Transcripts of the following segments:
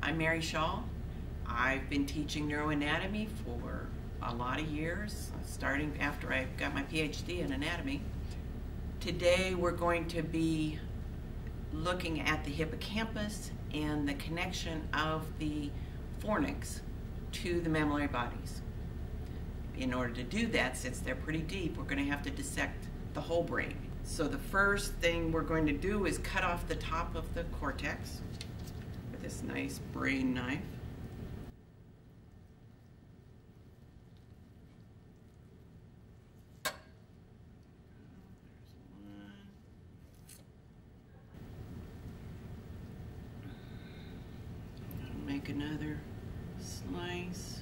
I'm Snyder Shall. I've been teaching neuroanatomy for a lot of years, starting after I got my PhD in anatomy. Today we're going to be looking at the hippocampus and the connection of the fornix to the mammillary bodies. In order to do that, since they're pretty deep, we're going to have to dissect the whole brain. So the first thing we're going to do is cut off the top of the cortex with this nice brain knife. Make another slice.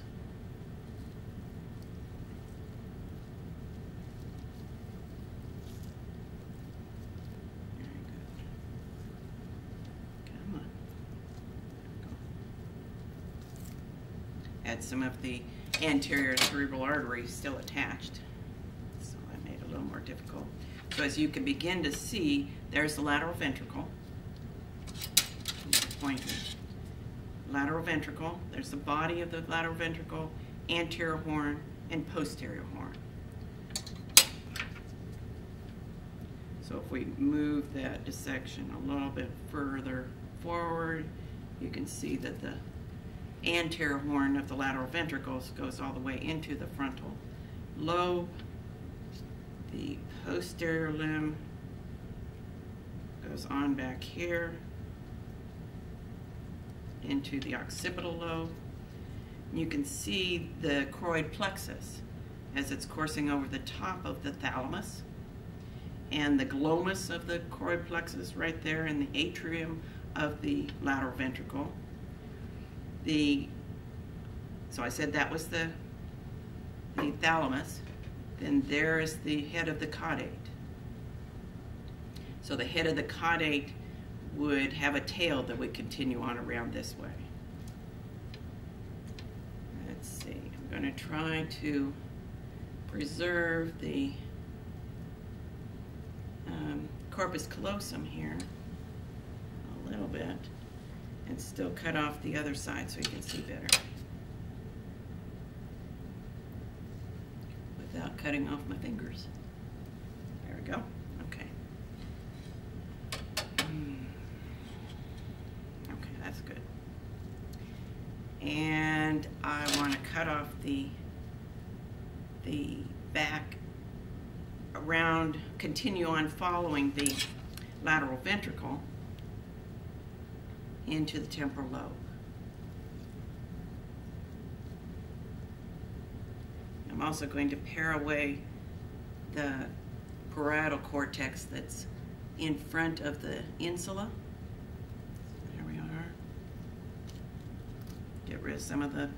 Very good. Come on. Had some of the anterior cerebral artery still attached, so that made it a little more difficult. So as you can begin to see, there's the lateral ventricle. Pointer. Lateral ventricle, there's the body of the lateral ventricle, anterior horn, and posterior horn. So if we move that dissection a little bit further forward, you can see that the anterior horn of the lateral ventricles goes all the way into the frontal lobe. The posterior limb goes on back here into the occipital lobe. You can see the choroid plexus as it's coursing over the top of the thalamus, and the glomus of the choroid plexus right there in the atrium of the lateral ventricle. So I said that was the thalamus. Then there is the head of the caudate. So the head of the caudate would have a tail that would continue on around this way. Let's see, I'm going to try to preserve the corpus callosum here a little bit and still cut off the other side so you can see better without cutting off my fingers. There we go. Okay. That's good. And I want to cut off the back around, continue on following the lateral ventricle into the temporal lobe. I'm also going to pare away the parietal cortex that's in front of the insula. Get rid of some of the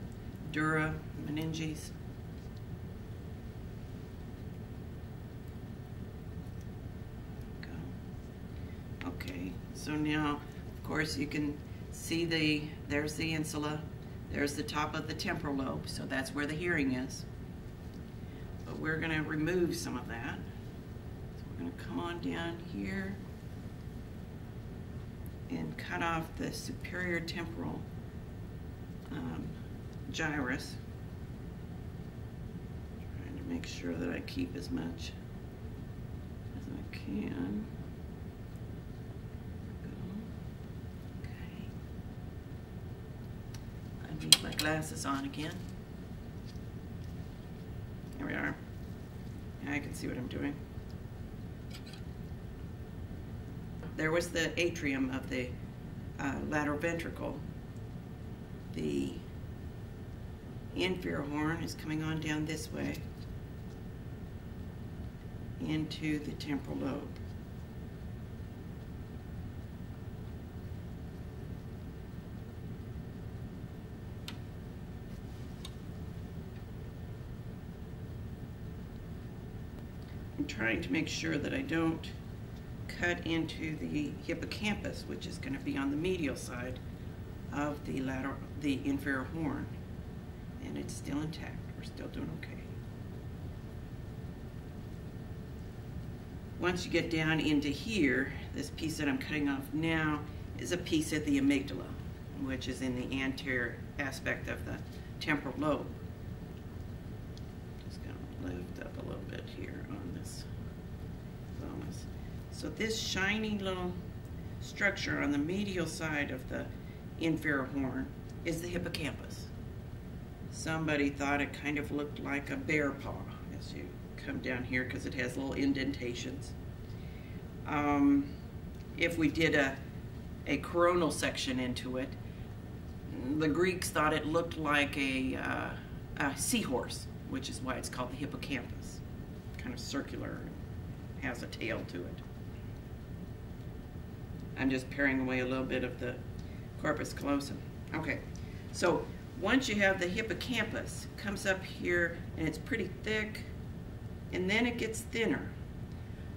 dura meninges. Go. Okay, so now, of course, you can see there's the insula, there's the top of the temporal lobe, so that's where the hearing is. But we're going to remove some of that. So we're going to come on down here and cut off the superior temporal gyrus. Trying to make sure that I keep as much as I can. Okay. I need my glasses on again. There we are. Now I can see what I'm doing. There was the atrium of the lateral ventricle. The inferior horn is coming on down this way into the temporal lobe. I'm trying to make sure that I don't cut into the hippocampus, which is going to be on the medial side of the inferior horn, and it's still intact. We're still doing okay. Once you get down into here, this piece that I'm cutting off now is a piece of the amygdala. which is in the anterior aspect of the temporal lobe. Just going to lift up a little bit here on this thalamus. So this shiny little structure on the medial side of the inferior horn is the hippocampus. Somebody thought it kind of looked like a bear paw as you come down here because it has little indentations. If we did a coronal section into it, the Greeks thought it looked like a seahorse, which is why it's called the hippocampus. Kind of circular and has a tail to it. I'm just paring away a little bit of the corpus callosum. Okay, so once you have the hippocampus, it comes up here and it's pretty thick, and then it gets thinner.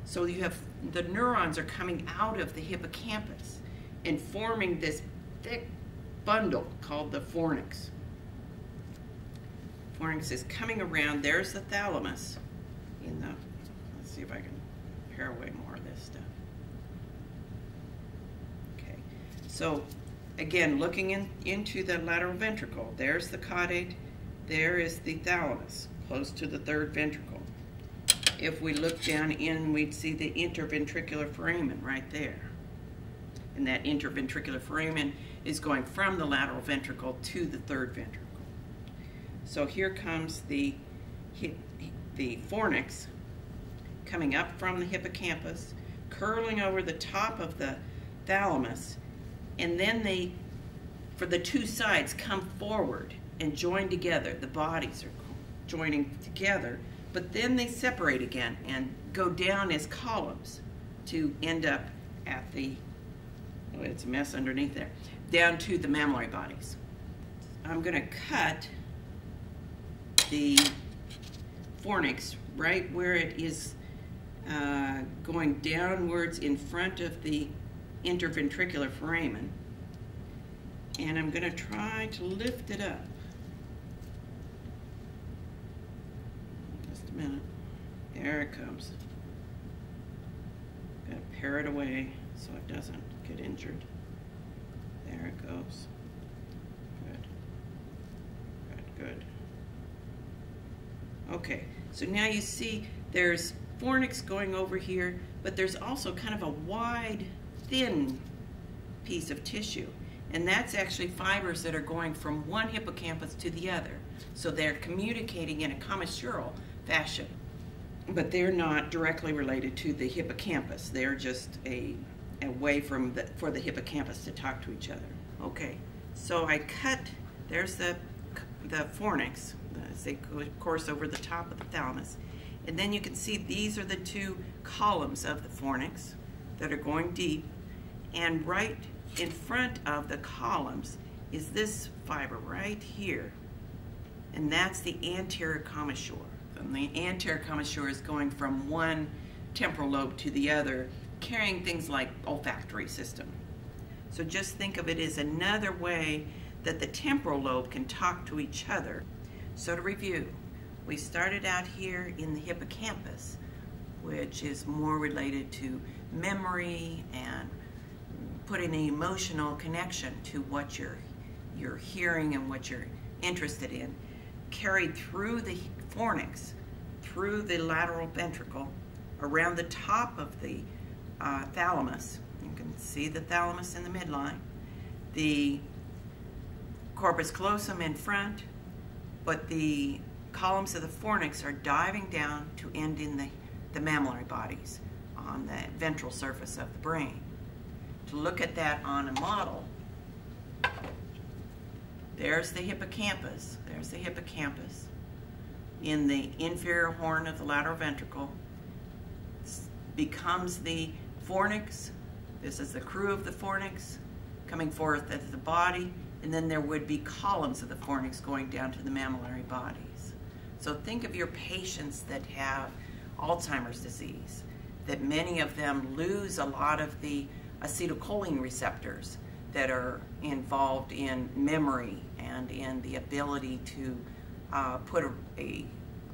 So you have the neurons are coming out of the hippocampus and forming this thick bundle called the fornix. Fornix is coming around. There's the thalamus in the, let's see if I can pare away more of this stuff. Okay, so again, looking into the lateral ventricle, there's the caudate, there is the thalamus, close to the third ventricle. If we look down in, we'd see the interventricular foramen right there. And that interventricular foramen is going from the lateral ventricle to the third ventricle. So here comes the fornix coming up from the hippocampus, curling over the top of the thalamus, and then they, for the two sides, come forward and join together. The bodies are joining together, but then they separate again and go down as columns to end up at the, oh, it's a mess underneath there, down to the mammillary bodies. I'm going to cut the fornix right where it is going downwards in front of the interventricular foramen, and I'm going to try to lift it up. Just a minute. There it comes. Got to pare it away so it doesn't get injured. There it goes. Good. Good, good. Okay, so now you see there's fornix going over here, but there's also kind of a wide, thin piece of tissue. And that's actually fibers that are going from one hippocampus to the other. So they're communicating in a commissural fashion. But they're not directly related to the hippocampus. They're just a way for the hippocampus to talk to each other. Okay, so I cut, there's the fornix, as they course over the top of the thalamus. And then you can see these are the two columns of the fornix that are going deep. And right in front of the columns is this fiber right here. And that's the anterior commissure. And the anterior commissure is going from one temporal lobe to the other, carrying things like olfactory system. So just think of it as another way that the temporal lobe can talk to each other. So to review, we started out here in the hippocampus, which is more related to memory and putting an emotional connection to what you're hearing and what you're interested in, carried through the fornix, through the lateral ventricle, around the top of the thalamus. You can see the thalamus in the midline, the corpus callosum in front, but the columns of the fornix are diving down to end in the mammillary bodies on the ventral surface of the brain. To look at that on a model, there's the hippocampus. There's the hippocampus in the inferior horn of the lateral ventricle. Becomes the fornix. This is the crew of the fornix coming forth as the body, and then there would be columns of the fornix going down to the mammillary bodies. So think of your patients that have Alzheimer's disease, that many of them lose a lot of the acetylcholine receptors that are involved in memory and in the ability to put a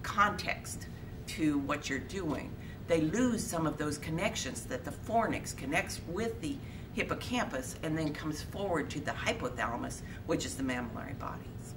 context to what you're doing. They lose some of those connections that the fornix connects with the hippocampus and then comes forward to the hypothalamus, which is the mammillary bodies.